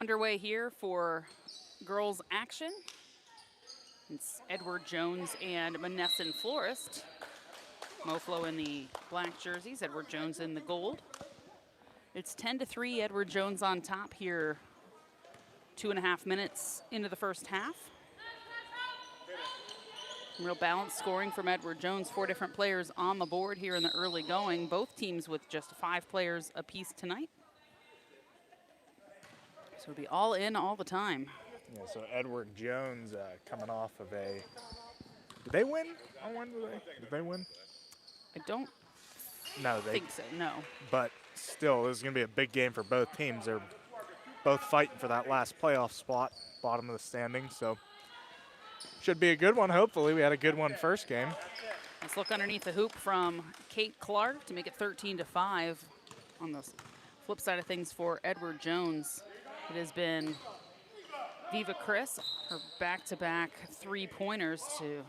Underway here for girls action. It's Edward Jones and Monessen Florist. Moflo in the black jerseys, Edward Jones in the gold. It's 10-3, Edward Jones on top here. 2.5 minutes into the first half. Real balanced scoring from Edward Jones. 4 different players on the board here in the early going. Both teams with just 5 players apiece tonight. So it'll be all in all the time. Yeah, so Edward Jones coming off of a. Did they win on Wednesday? Did they win? I don't think so, no. But still, this is going to be a big game for both teams. They're both fighting for that last playoff spot, bottom of the standings. So should be a good one, hopefully. We had a good one first game. Let's look underneath the hoop from Kate Clark to make it 13-5 on the flip side of things for Edward Jones. It has been Viva Chris, her back-to-back 3-pointers to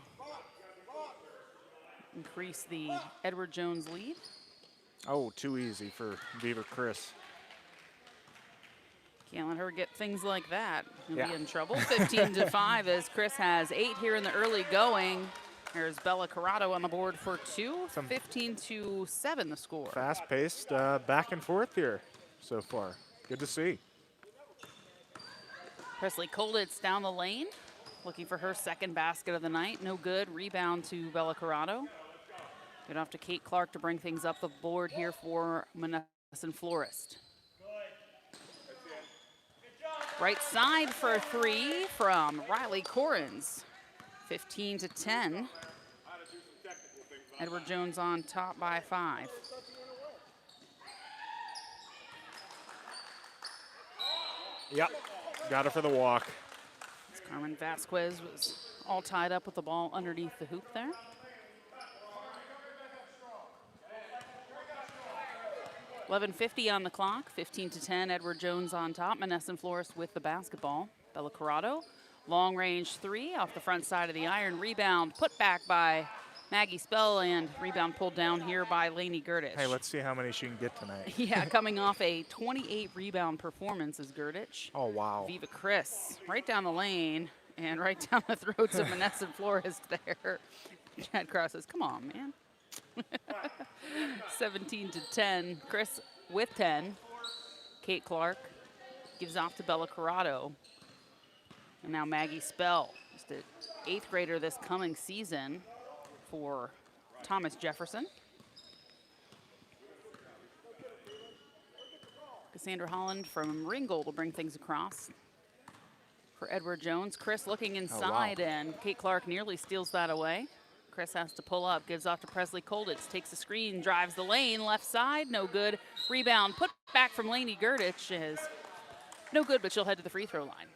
increase the Edward Jones lead. Oh, too easy for Viva Chris. Can't let her get things like that. You'll be in trouble. 15-5 as Chris has 8 here in the early going. There's Bella Corrado on the board for 2. 15-7 the score. Fast-paced back and forth here so far. Good to see. Presley Kolditz down the lane, looking for her second basket of the night. No good. Rebound to Bella Corrado. Get off to Kate Clark to bring things up the board here for Monessen Florist. Right side for 3 from Riley Corrins. 15-10. Edward Jones on top by 5. Yep, got her for the walk. Carmen Vasquez was all tied up with the ball underneath the hoop there. $11:50 on the clock, 15-10, Edward Jones on top. Monessen Florist with the basketball. Bella Corrado, long range 3 off the front side of the iron. Rebound put back by Maggie Spell, and rebound pulled down here by Lainey Gerdich. Hey, let's see how many she can get tonight. Yeah, coming off a 28 rebound performance is Gerdich. Oh, wow. Viva Chris, right down the lane and right down the throats of Monessen Florist there. Chad Cross says, come on, man. 17-10, Chris with 10. Kate Clark gives off to Bella Corrado. And now Maggie Spell, just an 8th grader this coming season for Thomas Jefferson. Cassandra Holland from Ringgold will bring things across for Edward Jones. Chris looking inside, and Kate Clark nearly steals that away. Chris has to pull up, gives off to Presley Kolditz, takes the screen, drives the lane, left side, no good. Rebound put back from Lainey Gerdich is no good, but she'll head to the free throw line.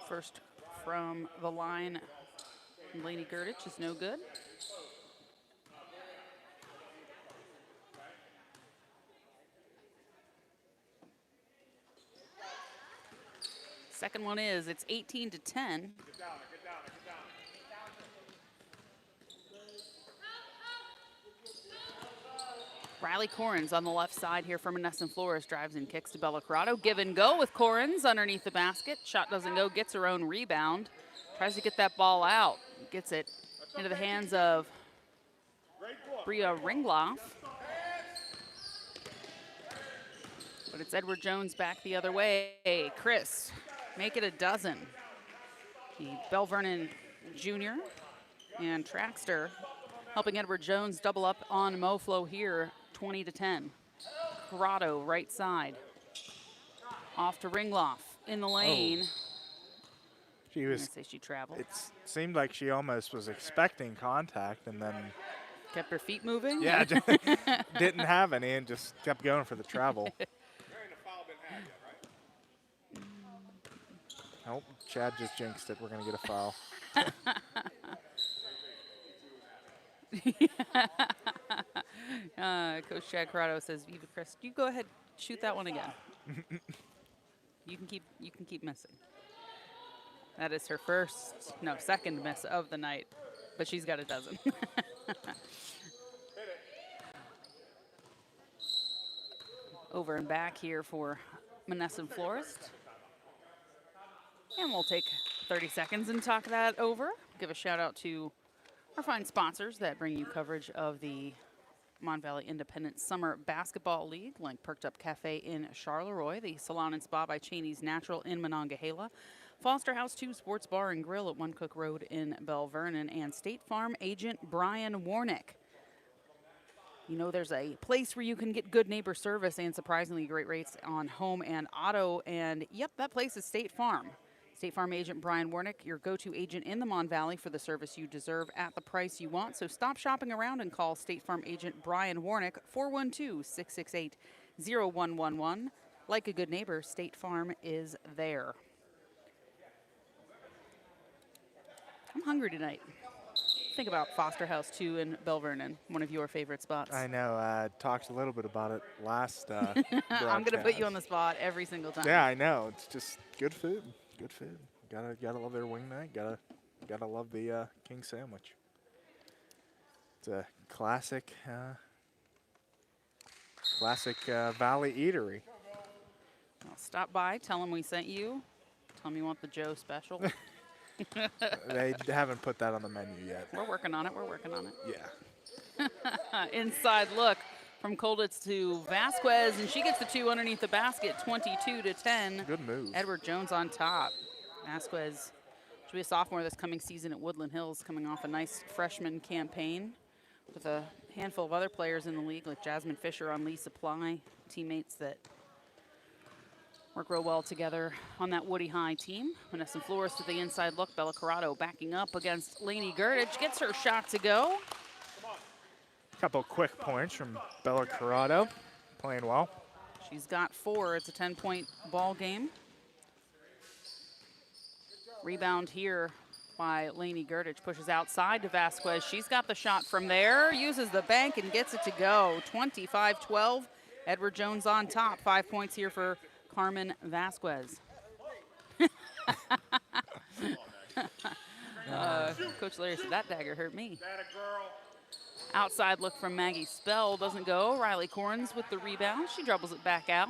First from the line, Lainey Gerdich is no good. Second one is, it's 18-10. Riley Corrins on the left side here for Monessen Florist, drives and kicks to Bella Corrado. Give and go with Corrins underneath the basket. Shot doesn't go, gets her own rebound. Tries to get that ball out. Gets it into the hands of Bria Ringloff. But it's Edward Jones back the other way. Chris, make it a dozen. The Bell Vernon Jr. and Traxter helping Edward Jones double up on Moflo here, 20-10. Corrado, right side. Off to Ringloff in the lane. She was. She traveled. It seemed like she almost was expecting contact and then kept her feet moving. Yeah, didn't have any and just kept going for the travel. Nope, Chad just jinxed it. We're gonna get a foul. Coach Chad Corrado says, Viva Chris, you go ahead, shoot that one again. You can keep missing. That is her second miss of the night, but she's got a dozen. Over and back here for Monessen Florist. And we'll take 30 seconds and talk that over. Give a shout out to our fine sponsors that bring you coverage of the Mon Valley Independent Summer Basketball League, like Perked Up Cafe in Charleroi, the Salon and Spa by Cheney's Natural in Monongahela, Foster House 2 Sports Bar and Grill at One Cook Road in Bell Vernon, and State Farm agent Brian Warnick. You know, there's a place where you can get good neighbor service and surprisingly great rates on home and auto, and yep, that place is State Farm. State Farm agent Brian Warnick, your go-to agent in the Mon Valley for the service you deserve at the price you want. So stop shopping around and call State Farm agent Brian Warnick, 412-668-0111. Like a good neighbor, State Farm is there. I'm hungry tonight. Think about Foster House 2 in Bell Vernon, one of your favorite spots. I know. I talked a little bit about it last I'm going to put you on the spot every single time. Yeah, I know. It's just good food. Good food. Gotta love their wing night. Gotta love the king sandwich. It's a classic Valley eatery. Well, stop by. Tell them we sent you. Tell them you want the Joe special. They haven't put that on the menu yet. We're working on it. Yeah. Inside look from Colditz to Vasquez, and she gets the two underneath the basket, 22-10. Good move. Edward Jones on top. Vasquez should be a sophomore this coming season at Woodland Hills, coming off a nice freshman campaign with a handful of other players in the league, like Jasmine Fisher on Lee Supply, teammates that work real well together on that Woody High team. Monessen Florist with the inside look. Bella Corrado backing up against Lainey Girdich. Gets her shot to go. Couple quick points from Bella Corrado. Playing well. She's got 4. It's a 10-point ball game. Rebound here by Lainey Girdich. Pushes outside to Vasquez. She's got the shot from there. Uses the bank and gets it to go. 25-12. Edward Jones on top. 5 points here for Carmen Vasquez. Coach Larry said that dagger hurt me. Outside look from Maggie Spell doesn't go. Riley Corns with the rebound. She dribbles it back out.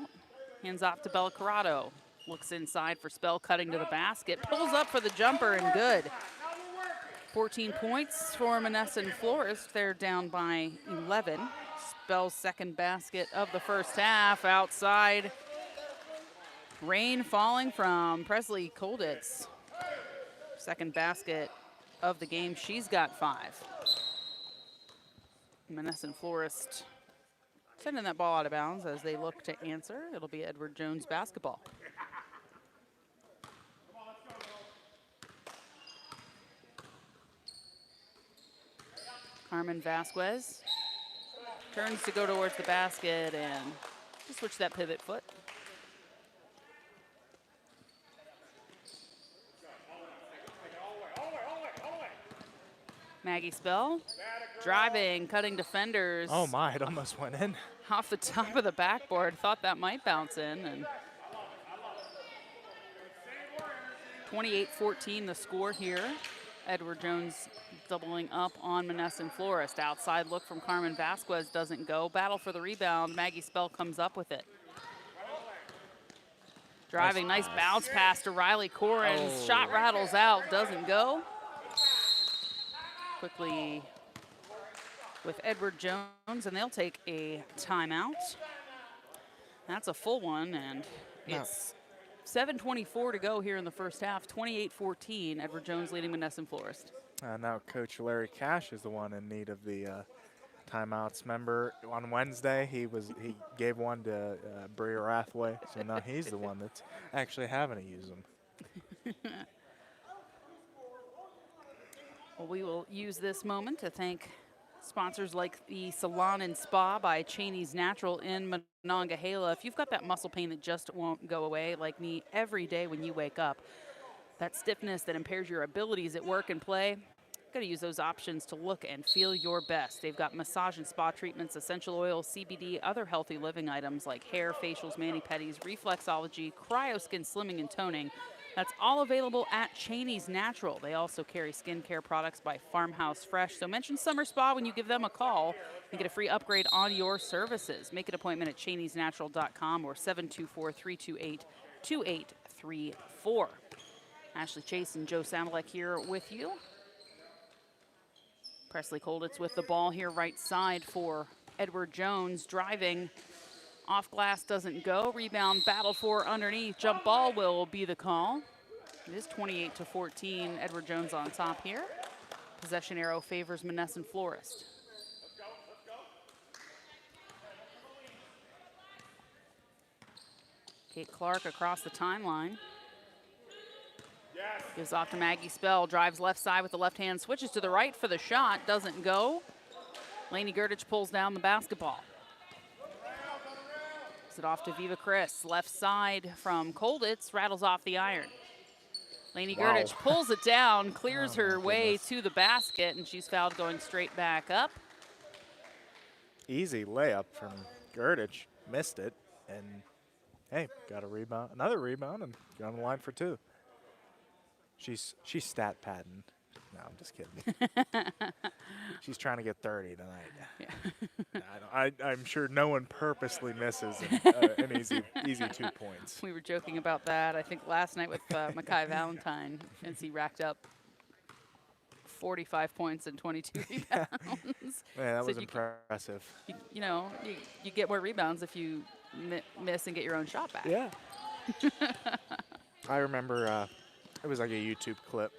Hands off to Bella Corrado. Looks inside for Spell, cutting to the basket. Pulls up for the jumper and good. 14 points for Monessen Florist. They're down by 11. Spell's second basket of the first half. Outside. Rain falling from Presley Colditz. Second basket of the game. She's got 5. Monessen Florist sending that ball out of bounds as they look to answer. It'll be Edward Jones basketball. Carmen Vasquez turns to go towards the basket and just switch that pivot foot. Maggie Spell driving, cutting defenders. Oh my, it almost went in. Off the top of the backboard. Thought that might bounce in. And 28-14 the score here. Edward Jones doubling up on Monessen Florist. Outside look from Carmen Vasquez doesn't go. Battle for the rebound. Maggie Spell comes up with it. Driving, nice bounce pass to Riley Corrins. Oh. Shot rattles out, doesn't go. Quickly with Edward Jones, and they'll take a timeout. That's a full one, and it's 7:24 to go here in the first half. 28-14, Edward Jones leading Monessen Florist. Now Coach Larry Cash is the one in need of the timeouts. Remember on Wednesday he gave one to Bria Rathway, so now he's the one that's actually having to use them. Well, we will use this moment to thank sponsors like the Salon and Spa by Cheney's Natural in Monongahela. If you've got that muscle pain that just won't go away, like me, every day when you wake up, that stiffness that impairs your abilities at work and play, Got to use those options to look and feel your best. They've got massage and spa treatments, essential oils, CBD, other healthy living items like hair, facials, mani-pedis, reflexology, cryoskin slimming and toning. That's all available at Cheney's Natural. They also carry skincare products by Farmhouse Fresh. So mention Summer Spa when you give them a call and get a free upgrade on your services. Make an appointment at cheneysnatural.com or 724-328-2834. Ashley Chase and Joe Samolek here with you. Presley Kolditz with the ball here, right side for Edward Jones. Driving off glass, doesn't go. Rebound battled for underneath. Jump ball will be the call. It is 28-14. Edward Jones on top here. Possession arrow favors Monessen Florist. Kate Clark across the timeline. Gives off to MVISBL, drives left side with the left hand, switches to the right for the shot, doesn't go. Lainey Girdich pulls down the basketball. Gives it off to Viva Chris, left side from Kolditz, rattles off the iron. Lainey Girdich pulls it down, clears her way to the basket, and she's fouled going straight back up. Easy layup from Girdich, missed it, and hey, got a rebound, another rebound, and got on the line for two. She's stat padding. No, I'm just kidding. She's trying to get 30 tonight. Yeah. I'm sure no one purposely misses an easy 2 points. We were joking about that, I think, last night with Makai Valentine, as he racked up 45 points and 22 rebounds. Man, that was impressive. You get more rebounds if you miss and get your own shot back. Yeah. I remember it was like a YouTube clip,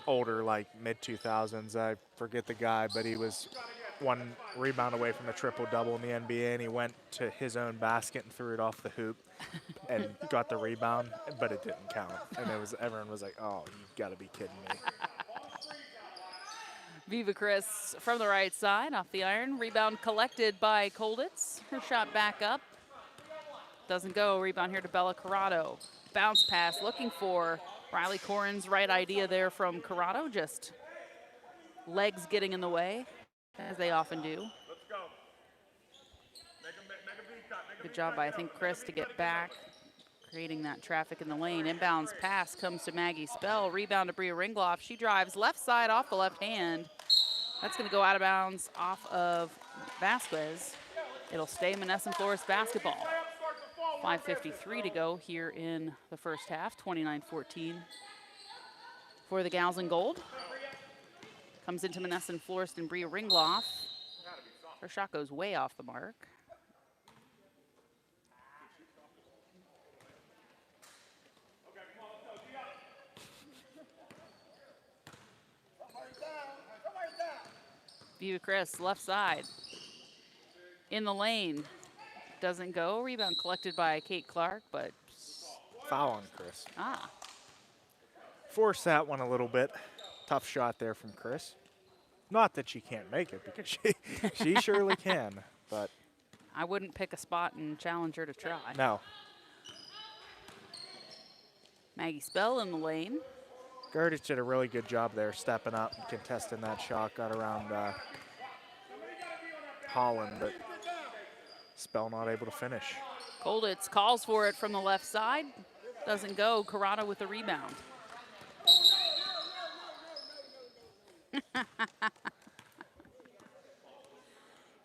older, like mid-2000s. I forget the guy, but he was one rebound away from a triple-double in the NBA, and he went to his own basket and threw it off the hoop and got the rebound, but it didn't count. And everyone was like, oh, you've got to be kidding me. Viva Chris from the right side, off the iron. Rebound collected by Kolditz. Her shot back up. Doesn't go. Rebound here to Bella Corrado. Bounce pass looking for Riley Corrin's right idea there from Corrado. Just legs getting in the way, as they often do. Good job by, I think, Chris to get back, creating that traffic in the lane. Inbounds pass comes to MVISBL. Rebound to Bria Ringloff. She drives left side off the left hand. That's going to go out of bounds off of Vasquez. It'll stay Monessen Florist basketball. 5:53 to go here in the first half, 29-14 for the Gals in gold. Comes into Monessen Florist and Bria Ringloff. Her shot goes way off the mark. Viva Chris, left side. In the lane. Doesn't go. Rebound collected by Kate Clark, but foul on Chris. Ah. Force that one a little bit. Tough shot there from Chris. Not that she can't make it, because she surely can, but I wouldn't pick a spot and challenge her to try. No. MVISBL in the lane. Girdich did a really good job there, stepping up and contesting that shot. Got around Holland, but Spell not able to finish. Kolditz calls for it from the left side. Doesn't go. Corrado with the rebound.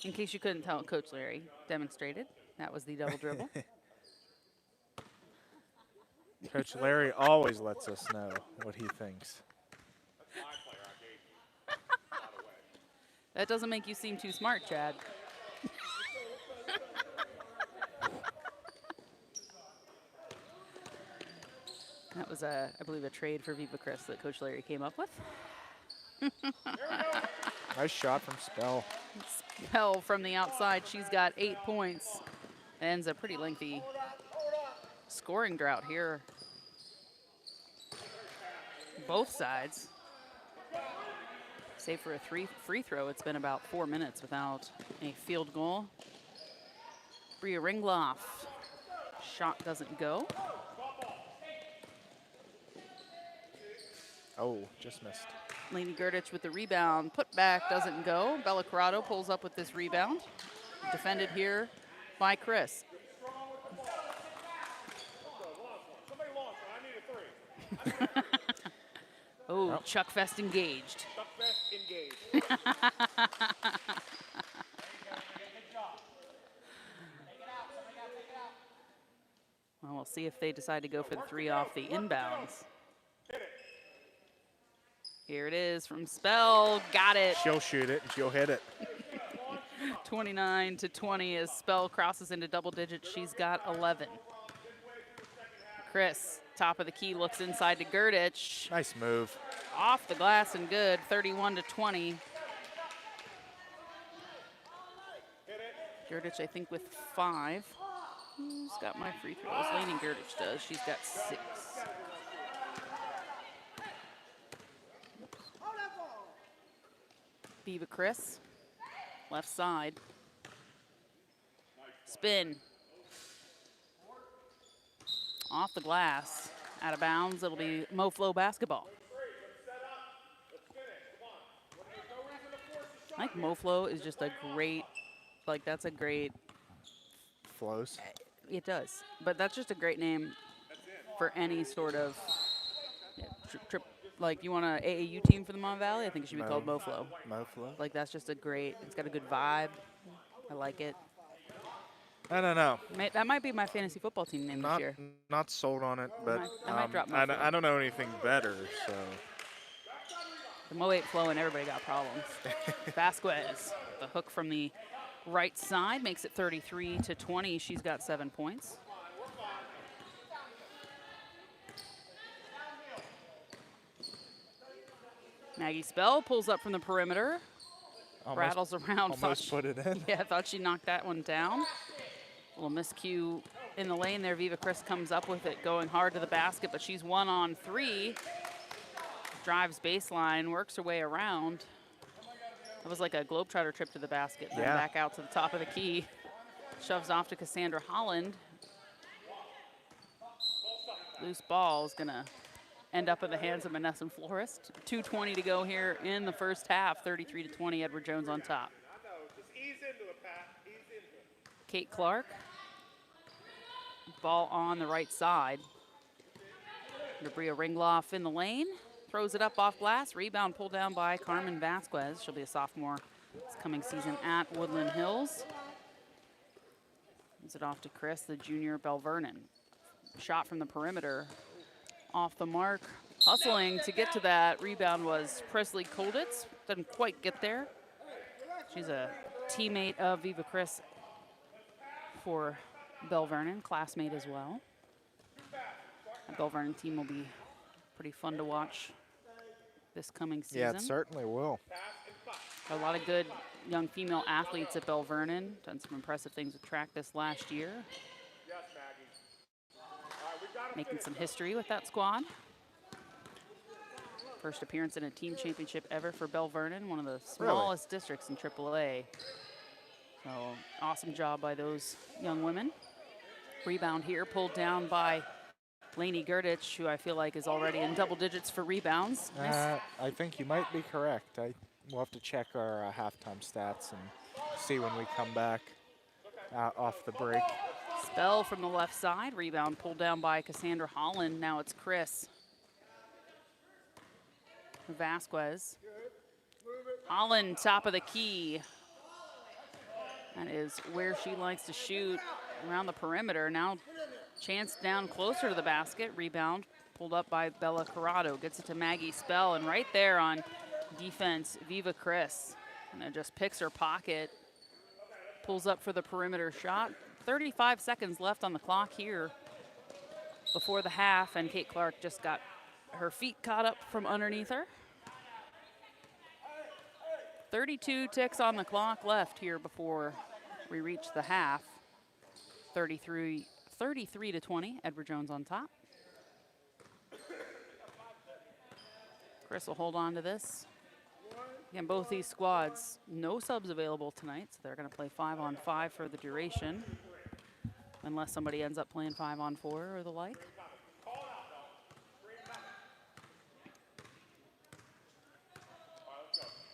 In case you couldn't tell, Coach Larry demonstrated. That was the double dribble. Coach Larry always lets us know what he thinks. That doesn't make you seem too smart, Chad. That was, I believe, a trade for Viva Chris that Coach Larry came up with. Nice shot from Spell. Spell from the outside. She's got 8 points. It ends a pretty lengthy scoring drought here. Both sides. Save for a free throw, it's been about 4 minutes without a field goal. Bria Ringloff. Shot doesn't go. Oh, just missed. Lainey Gurdich with the rebound. Put back doesn't go. Bella Corrado pulls up with this rebound. Defended here by Chris. Oh, Well. Chuck Fest engaged. Chuck Fest engaged. Well, we'll see if they decide to go for the three off the inbounds. Here it is from Spell. Got it. She'll shoot it and she'll hit it. 29-20 as Spell crosses into double digits. She's got 11. Chris, top of the key, looks inside to Gurdich. Nice move. Off the glass and good, 31-20. Gurdich, I think, with 5. Who's got my free throws? Lainey Gurdich does. She's got 6. Viva Chris, left side. Spin. Off the glass, out of bounds. It'll be MoFlo basketball. I think MoFlo is just a great, like that's a great. Flows. It does, but that's just a great name for any sort of trip. Like you want an AAU team for the Mon Valley, I think it should be called MoFlo. MoFlo. Like that's just a great. It's got a good vibe. I like it. I don't know. That might be my fantasy football team name this year. Not sold on it, but I might drop I MoFlo. don't know anything better. So The Mo8 flow and everybody got problems. Vasquez, the hook from the right side makes it 33-20. She's got 7 points. Maggie Spell pulls up from the perimeter. Rattles around. Almost put it in. Yeah, I thought she knocked that one down. A little miscue in the lane there. Viva Chris comes up with it, going hard to the basket, but she's 1 on 3. Drives baseline, works her way around. It was like a Globetrotter trip to the basket, then back out to the top of the key. Shoves off to Cassandra Holland. Loose ball is gonna end up in the hands of Monessen Florist. 2:20 to go here in the first half, 33-20, Edward Jones on top. Kate Clark, ball on the right side. Debria Ringloff in the lane, throws it up off glass, rebound pulled down by Carmen Vasquez. She'll be a sophomore this coming season at Woodland Hills. Gives it off to Chris, the junior Bell Vernon. Shot from the perimeter, off the mark. Hustling to get to that rebound was Presley Kolditz. Doesn't quite get there. She's a teammate of Viva Chris for Bell Vernon, classmate as well. The Bell Vernon team will be pretty fun to watch this coming season. Yeah, it certainly will. Got a lot of good young female athletes at Bell Vernon. Done some impressive things with track this last year. Making some history with that squad. First appearance in a team championship ever for Bell Vernon, one of the smallest districts in AAA. So awesome job by those young women. Rebound here pulled down by Lainey Gurdich, who I feel like is already in double digits for rebounds. I think you might be correct. We'll have to check our halftime stats and see when we come back off the break. Spell from the left side, rebound pulled down by Cassandra Holland. Now it's Chris. Vasquez. Holland, top of the key. That is where she likes to shoot, around the perimeter. Now chance down closer to the basket. Rebound pulled up by Bella Corrado. Gets it to Maggie Spell, and right there on defense, Viva Chris. And it just picks her pocket. Pulls up for the perimeter shot. 35 seconds left on the clock here before the half, and Kate Clark just got her feet caught up from underneath her. 32 ticks on the clock left here before we reach the half. 33-20, Edward Jones on top. Chris will hold on to this. Again, both these squads, no subs available tonight, so they're going to play 5-on-5 for the duration, unless somebody ends up playing 5-on-4 or the like.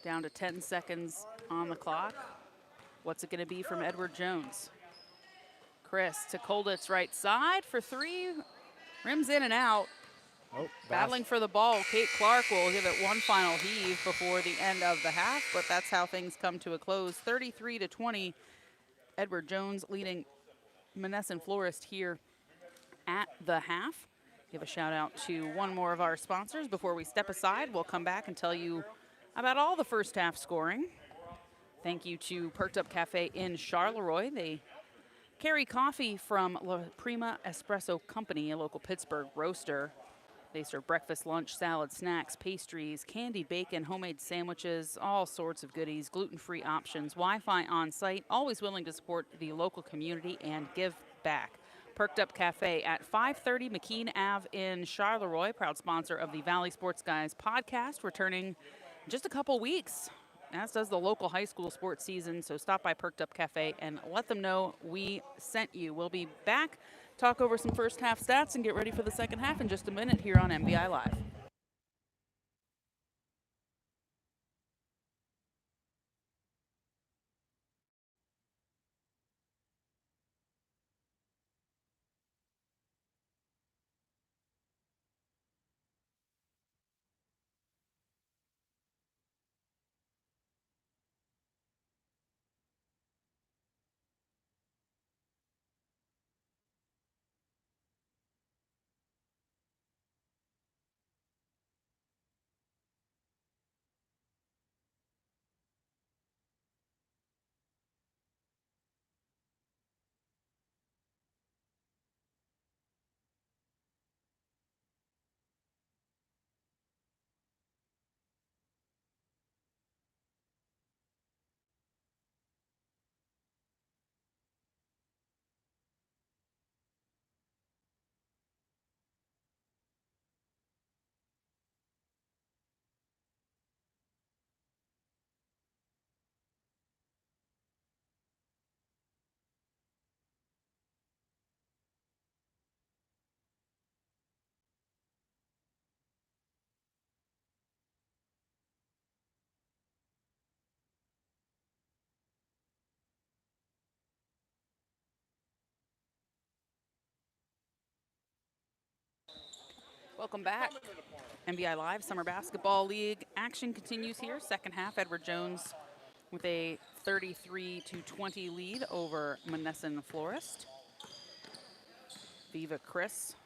Down to 10 seconds on the clock. What's it going to be from Edward Jones? Chris to Kolditz right side for three. Rims in and out. Oh, Battling for the ball. Kate Clark will give it one final heave before the end of the half, but that's how things come to a close. 33-20. Edward Jones leading Monessen Florist here at the half. Give a shout out to one more of our sponsors before we step aside. We'll come back and tell you about all the first half scoring. Thank you to Perked Up Cafe in Charleroi. They carry coffee from La Prima Espresso Company, a local Pittsburgh roaster. They serve breakfast, lunch, salad, snacks, pastries, candied bacon, homemade sandwiches, all sorts of goodies, gluten-free options, Wi-Fi on site, always willing to support the local community and give back. Perked Up Cafe at 530 McKean Ave in Charleroi, proud sponsor of the Valley Sports Guys podcast, returning in just a couple weeks, as does the local high school sports season. So stop by Perked Up Cafe and let them know we sent you. We'll be back, talk over some first half stats, and get ready for the second half in just a minute here on MVI Live. Welcome back. MVI Live Summer Basketball League action continues here. Second half, Edward Jones with a 33-20 lead over Monessen Florist. Viva Chris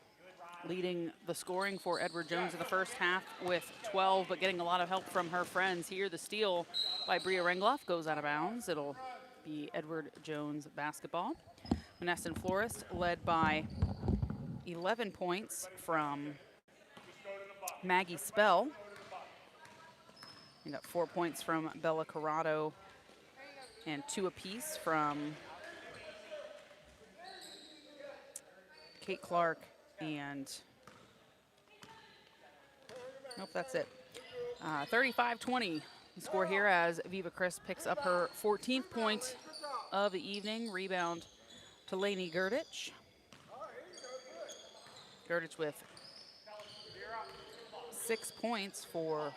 leading the scoring for Edward Jones in the first half with 12, but getting a lot of help from her friends here. The steal by Bria Rengloff goes out of bounds. It'll be Edward Jones basketball. Monessen Florist led by 11 points from Maggie Spell. We got 4 points from Bella Corrado and 2 apiece from Kate Clark and, nope, that's it. 35-20 score here as Viva Chris picks up her 14th point of the evening. Rebound to Lainey Gerdich. Gerdich with 6 points for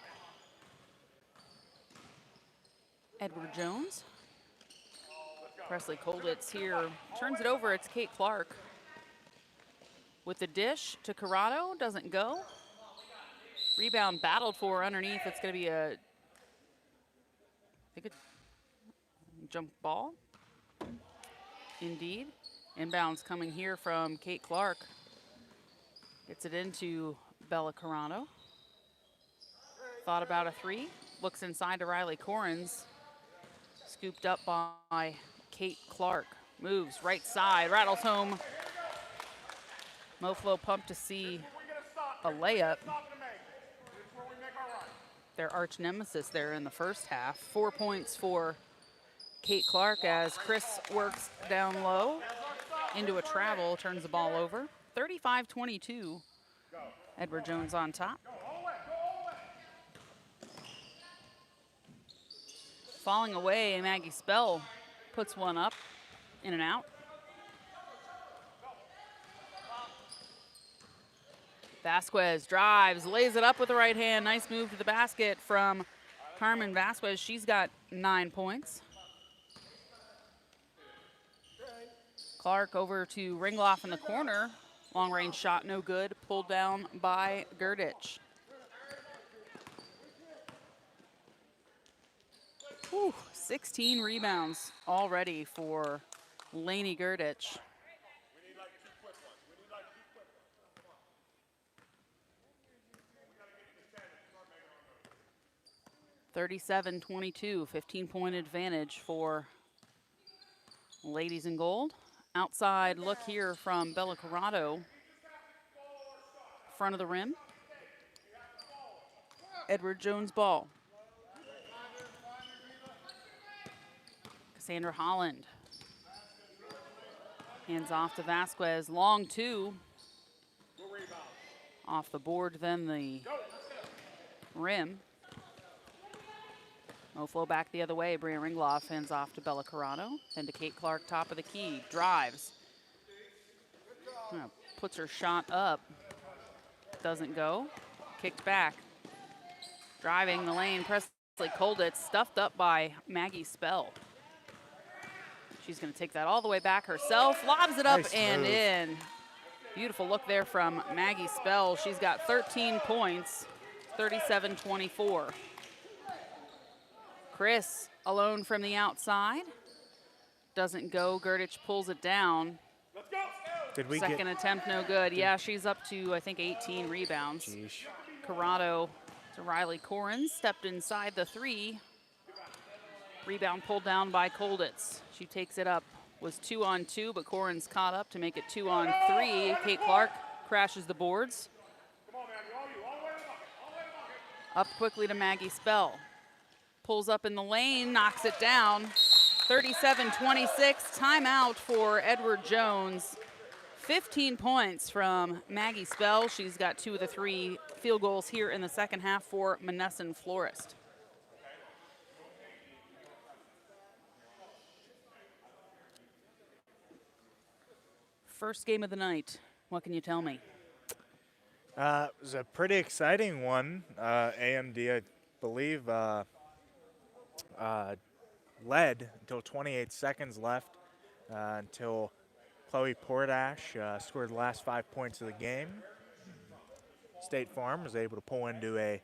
Edward Jones. Presley Kolditz here turns it over. It's Kate Clark with the dish to Corrado. Doesn't go. Rebound battled for underneath. It's going to be a, I think, a jump ball. Indeed. Inbounds coming here from Kate Clark. Gets it into Bella Corrado. Thought about a three. Looks inside to Riley Corrins. Scooped up by Kate Clark. Moves right side. Rattles home. Moflo pumped to see a layup. Their arch nemesis there in the first half. 4 points for Kate Clark as Chris works down low into a travel, turns the ball over. 35-22. Edward Jones on top. Falling away, Maggie Spell puts one up, in and out. Vasquez drives, lays it up with the right hand. Nice move to the basket from Carmen Vasquez, she's got 9 points. Clark over to Ringloff in the corner. Long range shot, no good. Pulled down by Gerdich. Whew, 16 rebounds already for Lainey Gerdich. 37-22, 15-point advantage for Ladies in Gold. Outside look here from Bella Corrado. Front of the rim. Edward Jones ball. Cassandra Holland. Hands off to Vasquez. Long two. Off the board, then the rim. Moflo back the other way. Bria Ringloff hands off to Bella Corrado. Then to Kate Clark, top of the key. Drives. Puts her shot up. Doesn't go. Kicked back. Driving the lane. Presley Colditz stuffed up by Maggie Spell. She's going to take that all the way back herself. Lobs it up Nice and move. in. Beautiful look there from Maggie Spell. She's got 13 points, 37-24. Chris alone from the outside. Doesn't go. Gerdich pulls it down. Did we Second attempt, no good. Yeah, she's up to, I think, 18 rebounds. Jeez. Corrado to Riley Corrin. Stepped inside the three. Rebound pulled down by Colditz. She takes it up. Was 2-on-2, but Corrin's caught up to make it 2-on-3. Kate Clark crashes the boards. Up quickly to Maggie Spell. Pulls up in the lane, knocks it down. 37-26, timeout for Edward Jones. 15 points from Maggie Spell. She's got 2 of the 3 field goals here in the second half for Monessen Florist. First game of the night. What can you tell me? It was a pretty exciting one. AMD, I believe, led until 28 seconds left until Chloe Portash scored the last 5 points of the game. State Farm was able to pull into a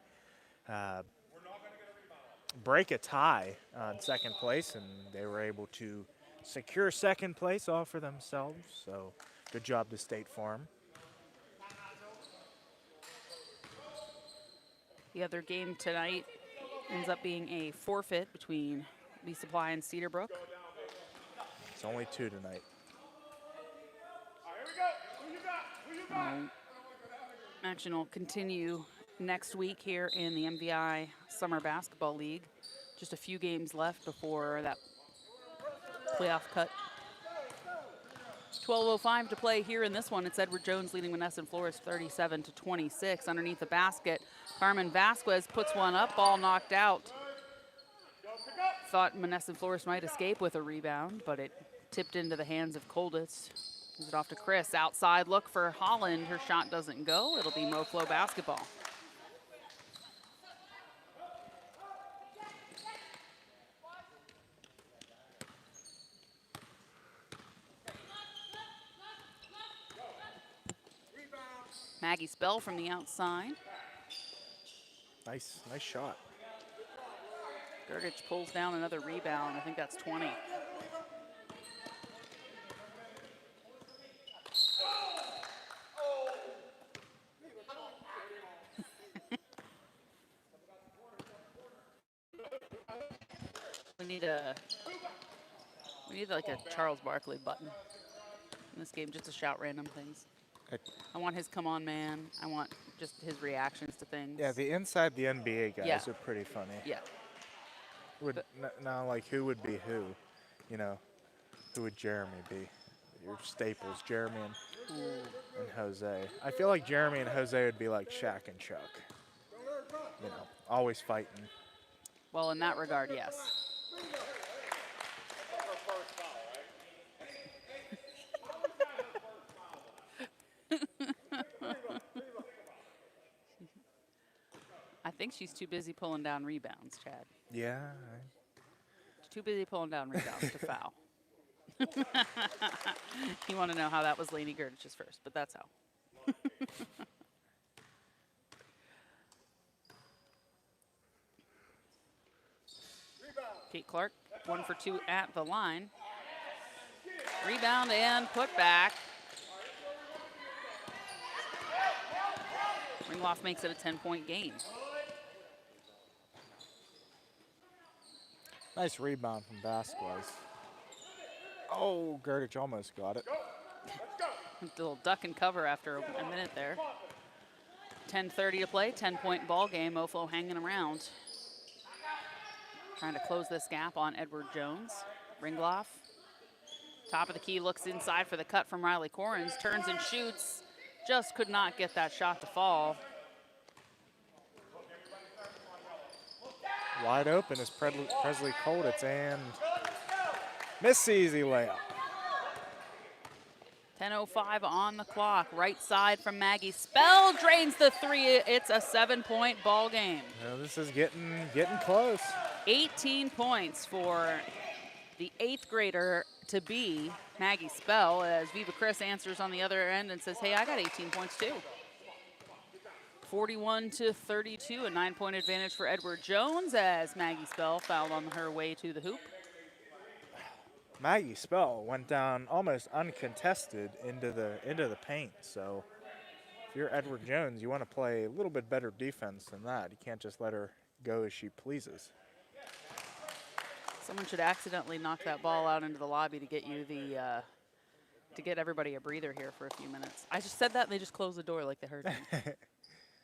break a tie on second place, and they were able to secure second place all for themselves. So good job to State Farm. The other game tonight ends up being a forfeit between Lee Supply and Cedarbrook. It's only 2 tonight. Action will continue next week here in the MVI Summer Basketball League. Just a few games left before that playoff cut. 12:05 to play here in this one. It's Edward Jones leading Monessen Florist 37-26. Underneath the basket, Carmen Vasquez puts one up, ball knocked out. Thought Monessen Florist might escape with a rebound, but it tipped into the hands of Colditz. Gives it off to Chris. Outside look for Holland. Her shot doesn't go. It'll be Moflo basketball. Maggie Spell from the outside. Nice shot. Gerdich pulls down another rebound. I think that's 20. We need like a Charles Barkley button in this game, just to shout random things. I want his come on man. I want just his reactions to things. Yeah, the inside the NBA guys are pretty funny. Yeah. Now, like, who would be who? You know, who would Jeremy be? Your staples, Jeremy and Jose. I feel like Jeremy and Jose would be like Shaq and Chuck. You know, always fighting. Well, in that regard, yes. think she's too busy pulling down rebounds, Chad. Yeah. She's too busy pulling down rebounds to foul. You want to know how that was Lainey Gerdich's first, but that's how. Kate Clark, 1 for 2 at the line. Rebound and put back. Ringloff makes it a 10-point game. Nice rebound from Vasquez. Oh, Gerdich almost got it. A little duck and cover after a minute there. 10:30 to play, 10-point ball game. Mofo hanging around. Trying to close this gap on Edward Jones. Ringloff, top of the key, looks inside for the cut from Riley Corrins. Turns and shoots. Just could not get that shot to fall. Wide open is Presley Kolditz, and miss easy layup. 10:05 on the clock. Right side from Maggie Spell, drains the three. It's a 7-point ball game. Well, this is getting close. 18 points for the 8th grader to be Maggie Spell, as Viva Chris answers on the other end and says, hey, I got 18 points too. 41-32, a 9-point advantage for Edward Jones as Maggie Spell fouled on her way to the hoop. Maggie Spell went down almost uncontested into the paint. So if you're Edward Jones, you want to play a little bit better defense than that. You can't just let her go as she pleases. Someone should accidentally knock that ball out into the lobby to get you the to get everybody a breather here for a few minutes. I just said that and they just closed the door like they heard me.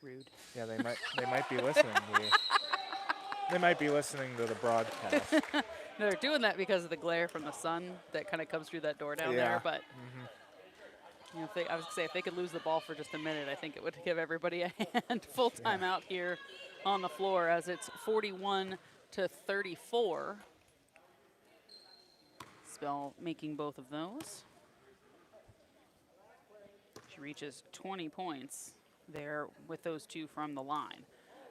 Rude. Yeah, they might be listening. They might be listening to the broadcast. No, they're doing that because of the glare from the sun that kind of comes through that door down there. But you know, I was gonna say, if they could lose the ball for just a minute, I think it would give everybody a hand. Full timeout here on the floor as it's 41-34. Spell making both of those. She reaches 20 points there with those two from the line.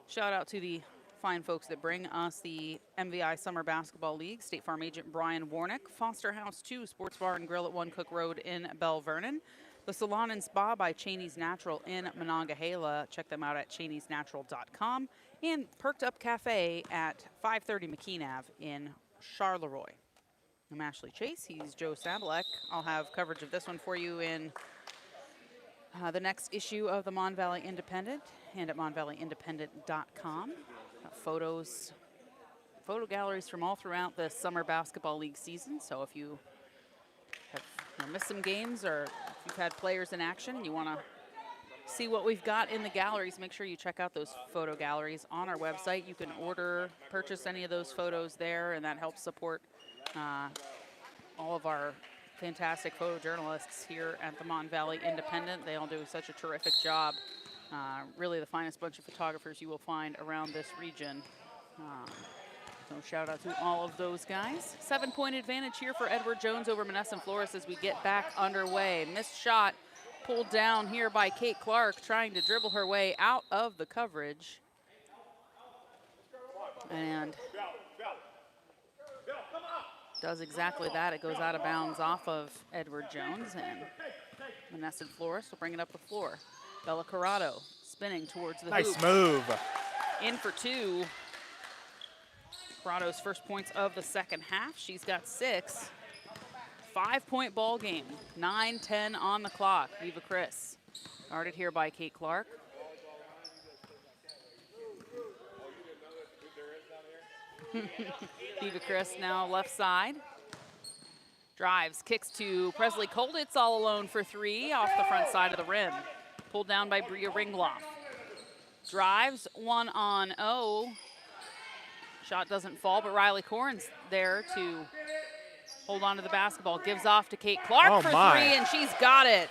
Shout out to the fine folks that bring us the MVI Summer Basketball League. State Farm agent Brian Warnick. Foster House 2 Sports Bar and Grill at 1 Cook Road in Bell Vernon. The Salon and Spa by Cheney's Natural in Monongahela. Check them out at cheneysnatural.com. And Perked Up Cafe at 530 McKean Ave in Charleroi. I'm Ashley Chase. He's Joe Sabalek. I'll have coverage of this one for you in the next issue of the Mon Valley Independent and at monvalleyindependent.com. Photo galleries from all throughout the Summer Basketball League season. So if you have missed some games or if you've had players in action and you want to see what we've got in the galleries, make sure you check out those photo galleries on our website. You can purchase any of those photos there, and that helps support all of our fantastic photojournalists here at the Mon Valley Independent. They all do such a terrific job. Really the finest bunch of photographers you will find around this region. So shout out to all of those guys. 7-point advantage here for Edward Jones over Monessen Florist as we get back underway. Missed shot pulled down here by Kate Clark, trying to dribble her way out of the coverage. And does exactly that. It goes out of bounds off of Edward Jones, and Monessen Florist will bring it up the floor. Bella Corrado spinning towards the hoop. Nice move. In for 2. Corrado's first points of the second half. She's got 6. 5-point ball game. 9-10 on the clock. Viva Chris. Guarded here by Kate Clark. Viva Chris now left side. Drives, kicks to Presley Kolditz all alone for 3 off the front side of the rim. Pulled down by Bria Ringloff. Drives 1-on-0. Shot doesn't fall, but Riley Corrins there to hold on to the basketball. Gives off to Kate Clark for 3, and she's got it.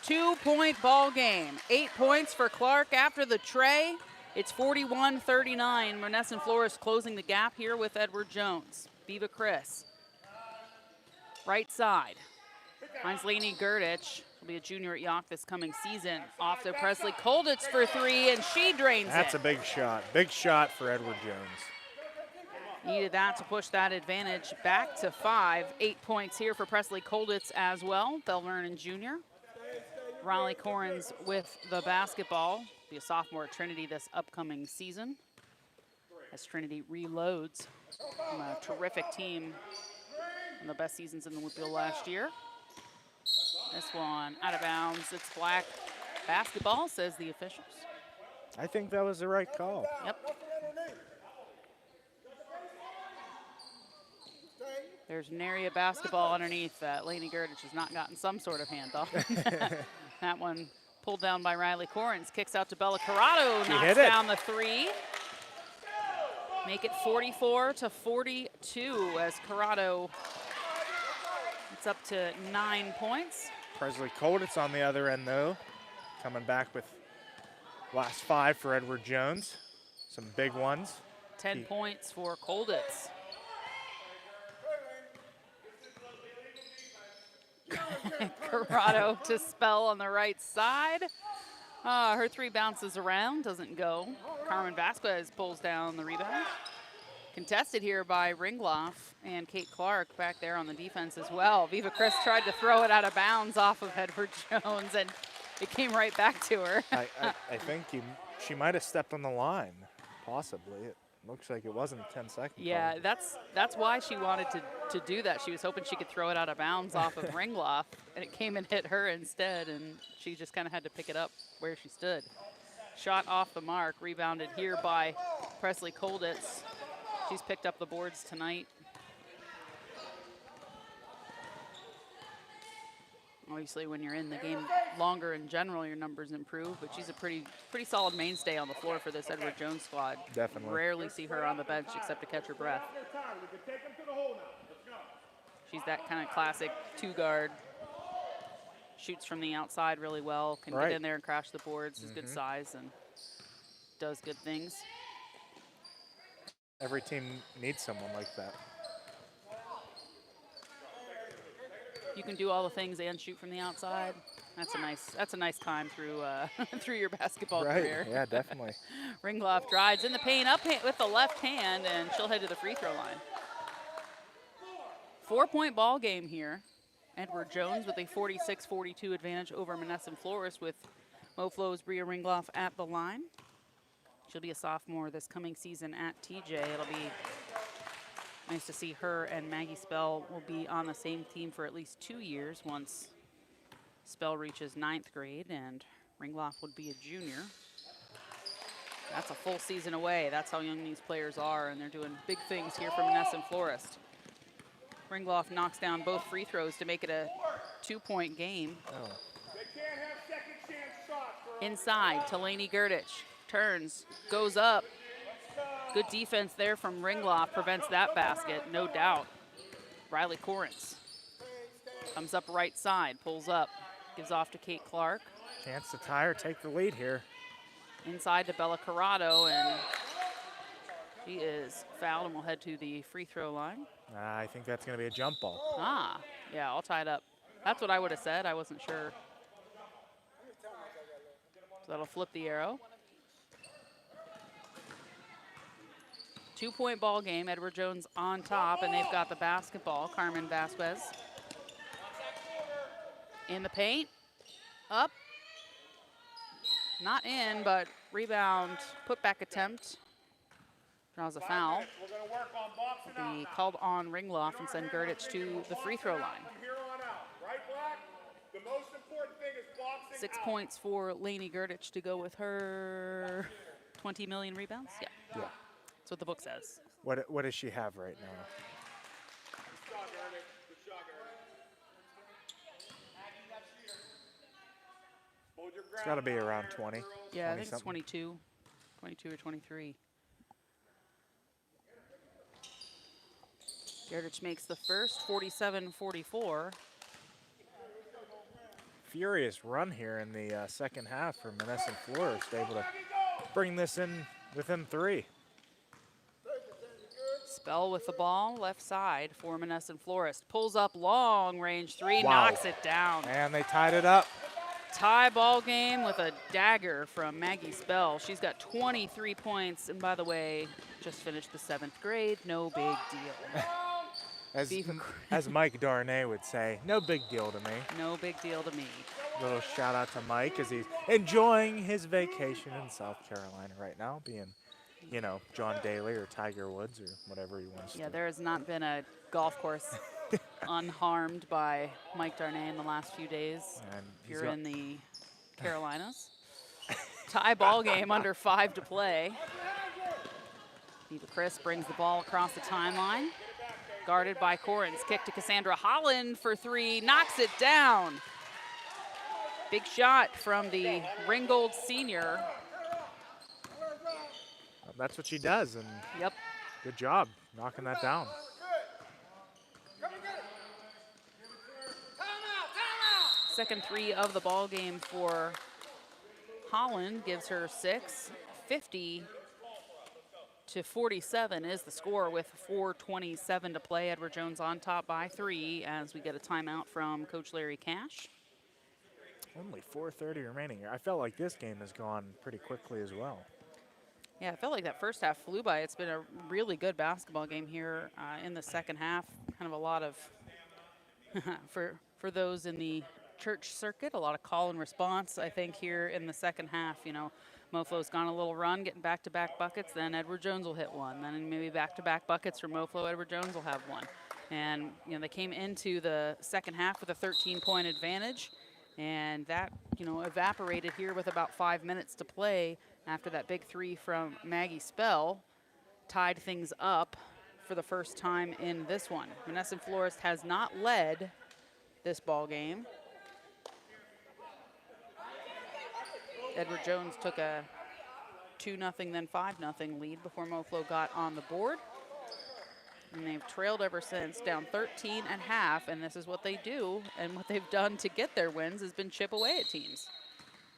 2-point ball game. 8 points for Clark after the tray. It's 41-39. Monessen Florist closing the gap here with Edward Jones. Viva Chris. Right side. Finds Lainey Gerdich. She'll be a junior at York this coming season. Off to Presley Kolditz for three, and she drains it. That's a big shot. Big shot for Edward Jones. Needed that to push that advantage back to 5. 8 points here for Presley Kolditz as well. Belle Vernon Jr. Riley Corrins with the basketball. Be a sophomore at Trinity this upcoming season as Trinity reloads from a terrific team. One of the best seasons in the WPIAL last year. This one out of bounds. It's flag basketball, says the officials. I think that was the right call. Yep. There's an area of basketball underneath that Lainey Gerdich has not gotten some sort of handoff. That one pulled down by Riley Corrins. Kicks out to Bella Corrado. Knocks down the three. Make it 44-42 as Corrado, it's up to 9 points. Presley Kolditz on the other end, though. Coming back with last 5 for Edward Jones. Some big ones. 10 points for Kolditz. Corrado to Spell on the right side. Her three bounces around, doesn't go. Carmen Vasquez pulls down the rebound. Contested here by Ringloff and Kate Clark back there on the defense as well. Viva Chris tried to throw it out of bounds off of Edward Jones, and it came right back to her. I think she might have stepped on the line, possibly. It looks like it wasn't 10 seconds. Yeah, that's why she wanted to do that. She was hoping she could throw it out of bounds off of Ringloff, and it came and hit her instead, and she just kind of had to pick it up where she stood. Shot off the mark, rebounded here by Presley Kolditz. She's picked up the boards tonight. Obviously, when you're in the game longer in general, your numbers improve, but she's a pretty solid mainstay on the floor for this Edward Jones squad. Definitely. Rarely see her on the bench except to catch her breath. She's that kind of classic two-guard. Shoots from the outside really well, can get in there and crash the boards, is good size, and does good things. Every team needs someone like that. You can do all the things and shoot from the outside. That's a nice time through through your basketball career. Yeah, definitely. Ringloff drives in the paint, up with the left hand, and she'll head to the free throw line. 4-point ball game here. Edward Jones with a 46-42 advantage over Monessen Florist with MoFlo's Bria Ringloff at the line. She'll be a sophomore this coming season at TJ. It'll be nice to see her and Maggie Spell will be on the same team for at least 2 years once Spell reaches 9th grade, and Ringloff would be a junior. That's a full season away. That's how young these players are, and they're doing big things here for Monessen Florist. Ringloff knocks down both free throws to make it a 2-point game. Inside to Lainey Gerdich. Turns, goes up. Good defense there from Ringloff, prevents that basket, no doubt. Riley Corrins comes up right side, pulls up, gives off to Kate Clark. Chance to tie or take the lead here. Inside to Bella Corrado, and she is fouled and will head to the free throw line. I think that's going to be a jump ball. Yeah, all tied up. That's what I would have said. I wasn't sure. So that'll flip the arrow. 2-point ball game. Edward Jones on top, and they've got the basketball. Carmen Vasquez in the paint. Up. Not in, but rebound, putback attempt. Draws a foul. Will be called on Ringloff and send Gerdich to the free throw line. 6 points for Lainey Gerdich to go with her 20 million rebounds. Yeah. That's what the book says. What does she have right now? It's got to be around 20. Yeah, I think it's 22 or 23. Gerdich makes the first, 47-44. Furious run here in the second half for Monessen Florist, able to bring this in within 3. Bell with the ball, left side for Monessen Florist. Pulls up long range three, Wow. knocks it down. And they tied it up. Tie ball game with a dagger from MVISBL. She's got 23 points, and by the way, just finished the 7th grade. No big deal. As Mike Darnay would say, no big deal to me. No big deal to me. Little shout out to Mike as he's enjoying his vacation in South Carolina right now, being, you know, John Daly or Tiger Woods or whatever he wants to. Yeah, there has not been a golf course unharmed by Mike Darnay in the last few days. And You're in the Carolinas. Tie ball game, under 5 to play. Eva Chris brings the ball across the timeline. Guarded by Corrins. Kick to Cassandra Holland for 3. Knocks it down. Big shot from the Ringgold senior. Well, that's what she does, and Yep. good job knocking that down. Second 3 of the ball game for Holland gives her 6. 50 to 47 is the score with 4:27 to play. Edward Jones on top by 3 as we get a timeout from Coach Larry Cash. Only 4:30 remaining here. I felt like this game has gone pretty quickly as well. Yeah, I felt like that first half flew by. It's been a really good basketball game here in the second half. Kind of a lot of, for those in the church circuit, a lot of call and response, I think, here in the second half. You know, Moflo's gone a little run, getting back-to-back buckets, then Edward Jones will hit one. Then maybe back-to-back buckets from Moflo, Edward Jones will have one. And, you know, they came into the second half with a 13-point advantage, and that, you know, evaporated here with about 5 minutes to play after that big 3 from MVISBL tied things up for the first time in this one. Monessen Florist has not led this ball game. Edward Jones took a 2-0, then 5-0 lead before Moflo got on the board. And they've trailed ever since, down 13 at half, and this is what they do, and what they've done to get their wins has been chip away at teams.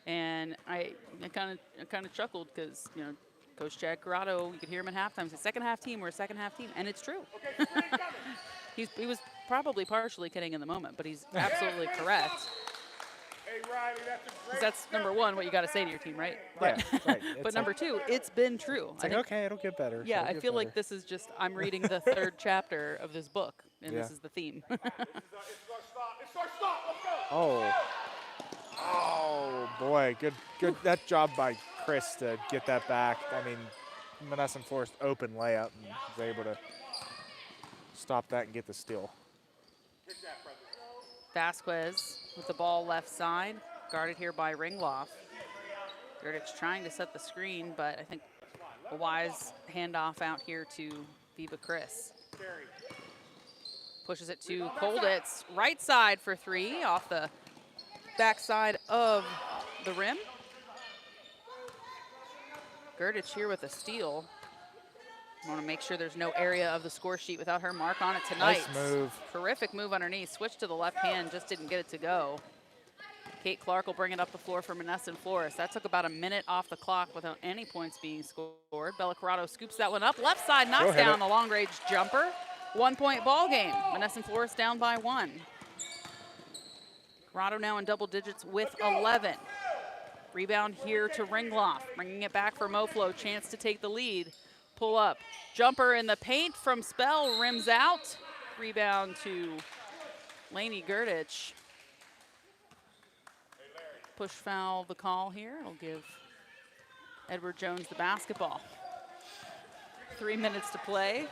And I kind of chuckled because, you know, Coach Chad Corrado, you could hear him at halftime say, second half team, we're a second half team, and it's true. He was probably partially kidding in the moment, but he's absolutely correct. Because that's number one, what you got to say to your team, right? Yeah, right. But number two, it's been true. It's like, okay, it'll get better. Yeah, I feel like this is just, I'm reading the 3rd chapter of this book, and this is the theme. Oh boy, good that job by Chris to get that back. I mean, Monessen Forest open layup and was able to stop that and get the steal. Vasquez with the ball left side, guarded here by Ringloff. Gerdich trying to set the screen, but I think a wise handoff out here to Viva Chris. Pushes it to Colditz, right side for 3, off the backside of the rim. Gerdich here with a steal. I want to make sure there's no area of the score sheet without her mark on it tonight. Nice move. Terrific move underneath. Switch to the left hand, just didn't get it to go. Kate Clark will bring it up the floor for Monessen Florist. That took about a minute off the clock without any points being scored. Bella Corrado scoops that one up. Left side knocks down the long range jumper. 1-point ball game. Monessen Florist down by 1. Corrado now in double digits with 11. Rebound here to Ringloff. Bringing it back for Moflo. Chance to take the lead. Pull up. Jumper in the paint from Spell. Rims out. Rebound to Lainey Gerdich. Push foul the call here. It'll give Edward Jones the basketball. 3 minutes to play.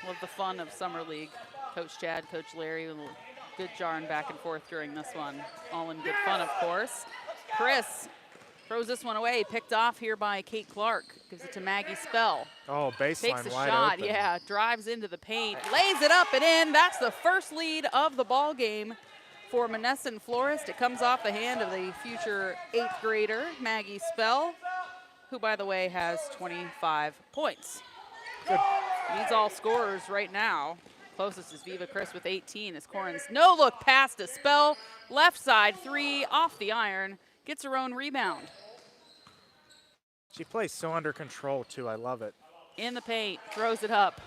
Love the fun of Summer League. Coach Chad, Coach Larry, a little good jarring back and forth during this one. All in good fun, of course. Chris throws this one away, picked off here by Kate Clark. Gives it to MVISBL. Oh, baseline Takes a wide shot, open. yeah, drives into the paint, lays it up and in. That's the first lead of the ball game for Monessen Florist. It comes off the hand of the future 8th grader, MVISBL, who, by the way, has 25 points. Good. Leads all scorers right now. Closest is Viva Chris with 18 as Corrins. No look pass to Spell. Left side 3 off the iron. Gets her own rebound. She plays so under control, too. I love it. in the paint, throws it up.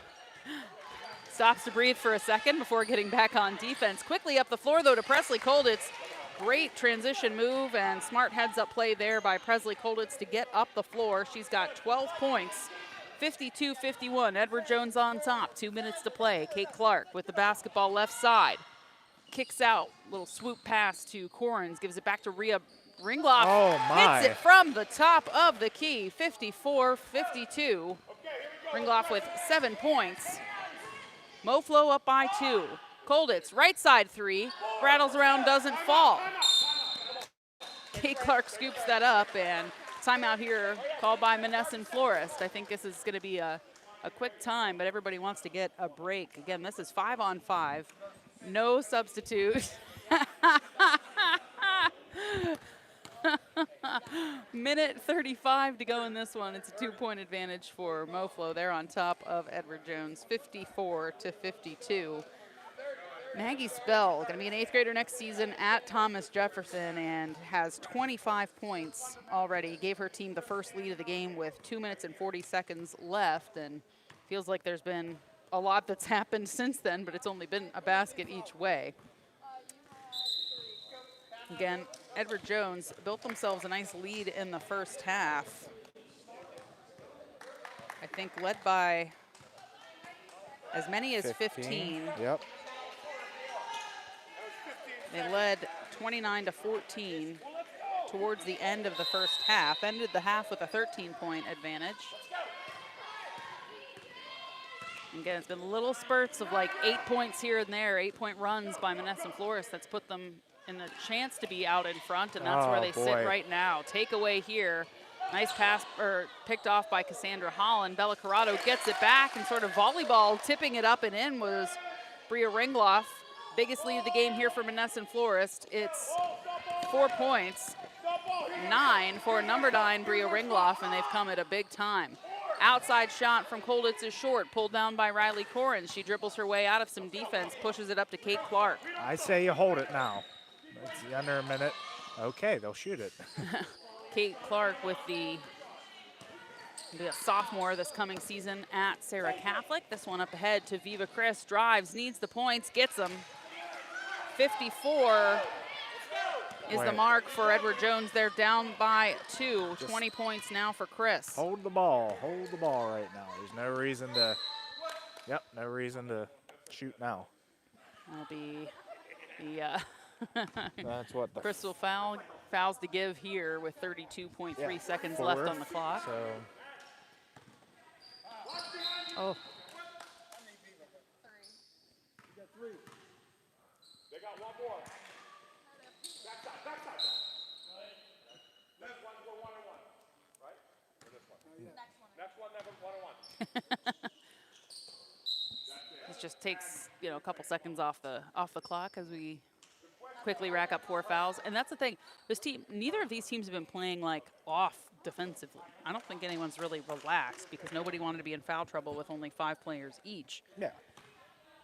Stops to breathe for a second before getting back on defense. Quickly up the floor, though, to Presley Kolditz. Great transition move and smart heads-up play there by Presley Kolditz to get up the floor. She's got 12 points, 52-51. Edward Jones on top, 2 minutes to play. Kate Clark with the basketball left side. Kicks out, little swoop pass to Corrins, gives it back to Rhea Ringloff. Oh, my. Hits it from the top of the key, 54-52. Ringloff with 7 points. Moflo up by 2. Kolditz, right side 3, rattles around, doesn't fall. Kate Clark scoops that up, and timeout here called by Monessen Florist. I think this is going to be a quick time, but everybody wants to get a break. Again, this is 5-on-5, no substitute. Minute 35 to go in this one. It's a 2-point advantage for Moflo. They're on top of Edward Jones, 54-52. Maggie Spell, going to be an 8th grader next season at Thomas Jefferson and has 25 points already. Gave her team the first lead of the game with 2 minutes and 40 seconds left, and feels like there's been a lot that's happened since then, but it's only been a basket each way. Again, Edward Jones built themselves a nice lead in the first half. I think led by as many as 15. Yep. They led 29-14 towards the end of the first half. Ended the half with a 13-point advantage. Again, it's been little spurts of like 8 points here and there, 8-point runs by Monessen Florist that's put them in a chance to be out in front, and that's where they sit right now. Takeaway here. Nice pass, or picked off by Cassandra Holland. Bella Corrado gets it back and sort of volleyball, tipping it up and in was Bria Ringloff. Biggest lead of the game here for Monessen Florist. It's 4 points, 9 for number 9, Bria Ringloff, and they've come at a big time. Outside shot from Kolditz is short, pulled down by Riley Corrins. She dribbles her way out of some defense, pushes it up to Kate Clark. I say you hold it now. It's under a minute. Okay, they'll shoot it. Kate Clark with the sophomore this coming season at Sarah Catholic. This one up ahead to Viva Chris, drives, needs the points, gets them. 54 is the mark for Edward Jones. They're down by 2, 20 points now for Chris. Hold the ball right now. There's no reason to, no reason to shoot now. That'll be the, that's what the Chris will fouls to give here with 32.3 seconds left on the clock. So. Oh. They got one more. Backside. Next one, go 1-on-1, right? Or this one? Next one, never 1-on-1. This just takes, a couple seconds off the clock as we quickly rack up 4 fouls. And that's the thing. This team, neither of these teams have been playing like off defensively. I don't think anyone's really relaxed because nobody wanted to be in foul trouble with only 5 players each. Yeah.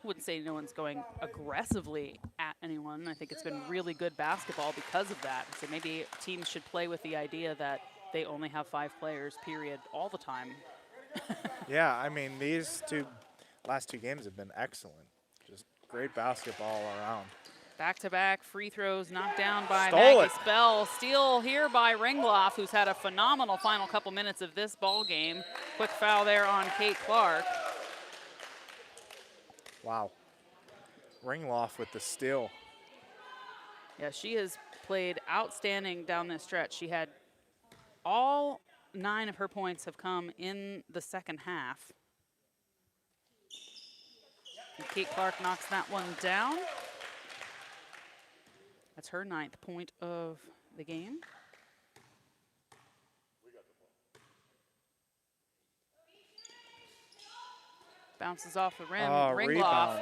I wouldn't say no one's going aggressively at anyone. I think it's been really good basketball because of that. So maybe teams should play with the idea that they only have 5 players, period, all the time. Yeah, I mean, these last 2 games have been excellent. Just great basketball around. Back-to-back free throws knocked down by Maggie Spell. Steal here by Ringloff, who's had a phenomenal final couple minutes of this ball game. Quick foul there on Kate Clark. Wow. Ringloff with the steal. Yeah, she has played outstanding down this stretch. She had all 9 of her points have come in the second half. And Kate Clark knocks that one down. That's her 9th point of the game. Bounces off the rim. Ringloff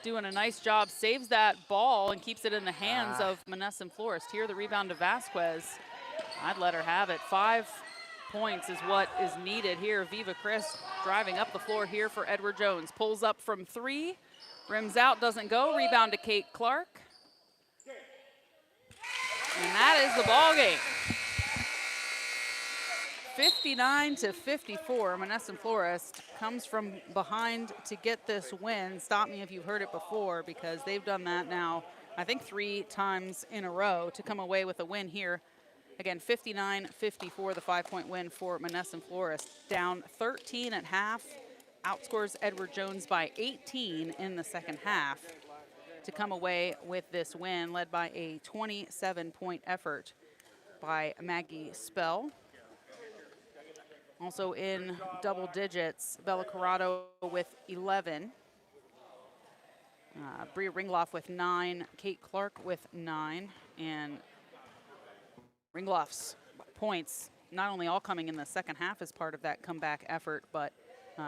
doing a nice job, saves that ball and keeps it in the hands of Monessen Florist. Here, the rebound to Vasquez. I'd let her have it. 5 points is what is needed here. Viva Chris driving up the floor here for Edward Jones. Pulls up from 3, rims out, doesn't go. Rebound to Kate Clark. And that is the ball game. 59-54, Monessen Florist comes from behind to get this win. Stop me if you've heard it before, because they've done that now, I think 3 times in a row to come away with a win here. Again, 59-54, the 5-point win for Monessen Florist. Down 13 at half, outscores Edward Jones by 18 in the second half to come away with this win, led by a 27-point effort by MVISBL. Also in double digits, Bella Corrado with 11. Bria Ringloff with 9, Kate Clark with 9, and Ringloff's points not only all coming in the second half as part of that comeback effort, but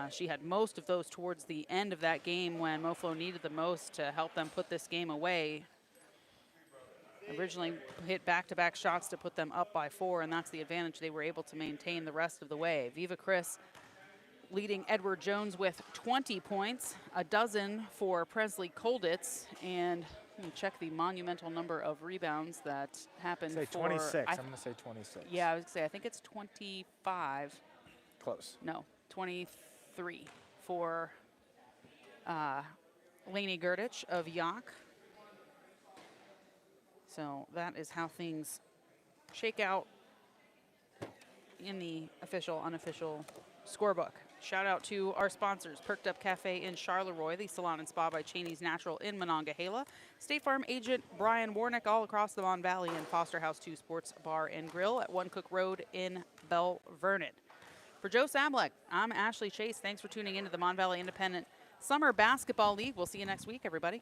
she had most of those towards the end of that game when MoFlo needed the most to help them put this game away. Originally hit back-to-back shots to put them up by 4, and that's the advantage they were able to maintain the rest of the way. Viva Chris leading Edward Jones with 20 points, a dozen for Presley Kolditz, and let me check the monumental number of rebounds that happened Say for 26. I'm going to say 26. Yeah, I was gonna say I think it's 25. Close. No, 23 for Lainey Gerdich of Yock. So that is how things shake out in the official, unofficial scorebook. Shout out to our sponsors, Perked Up Cafe in Charleroi, the Salon and Spa by Cheney's Natural in Monongahela, State Farm agent Brian Warnick all across the Mon Valley, and Foster House 2 Sports Bar and Grill at One Cook Road in Belle Vernon. For Joe Sablek, I'm Ashley Chase. Thanks for tuning into the Mon Valley Independent Summer Basketball League. We'll see you next week, everybody.